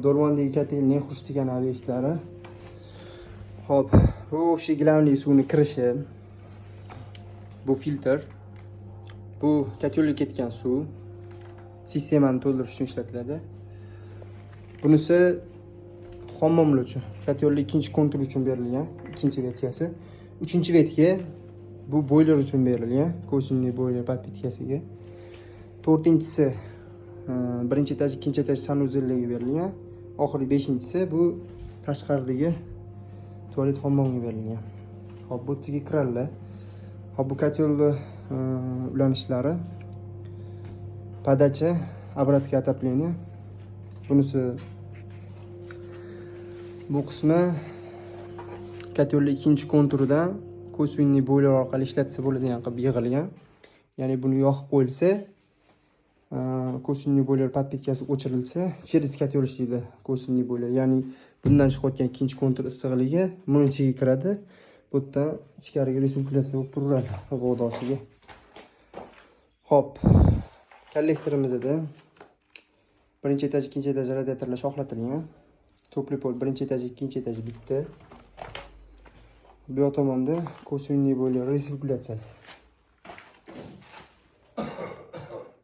Dormondagi kotelning xurishtirgan obyektlari. Hop, bu o'sha gilamli suvni kirishi. Bu filtr. Bu kotelga ketgan suv. Sistemani to'ldirish uchun ishlatiladi. Bunisi hammomlar uchun. Kotelning ikkinchi konturi uchun berilgan, ikkinchi versiyasi. Uchinchi versiya bu boiler uchun berilgan, ko'simli boiler podpitkasiga. To'rtinchisi birinchi etaj, ikkinchi etaj sanuzellarga berilgan. Oxirgi beshinchisi bu tashqaridagi tualet hammomga berilgan. Hop, bu yerga kiradilar. Hop, bu kotelni ulanishlari. Podacha, обратка отопления. Bunisi bu qismi kotelning ikkinchi konturidan ko'simli boiler orqali ishlatsa bo'ladigan qilib yig'ilgan. Ya'ni buni yoqib qo'yilsa, ko'simli boiler podpitkasi o'chirilsa, через kotel ishlaydi ko'simli boiler. Ya'ni bundan chiqayotgan ikkinchi kontur issiqligi buning ichiga kiradi. Bu yerdan ichkariga resirkulyatsiya bo'lib turadi g'o'dosiga. Hop, kollektorimizda birinchi etaj, ikkinchi etaj radiatorlar shoxlatilgan. To'pli pol birinchi etaj, ikkinchi etaj bitta. Bu yoq tomonda ko'simli boiler resirkulyatsiyasi.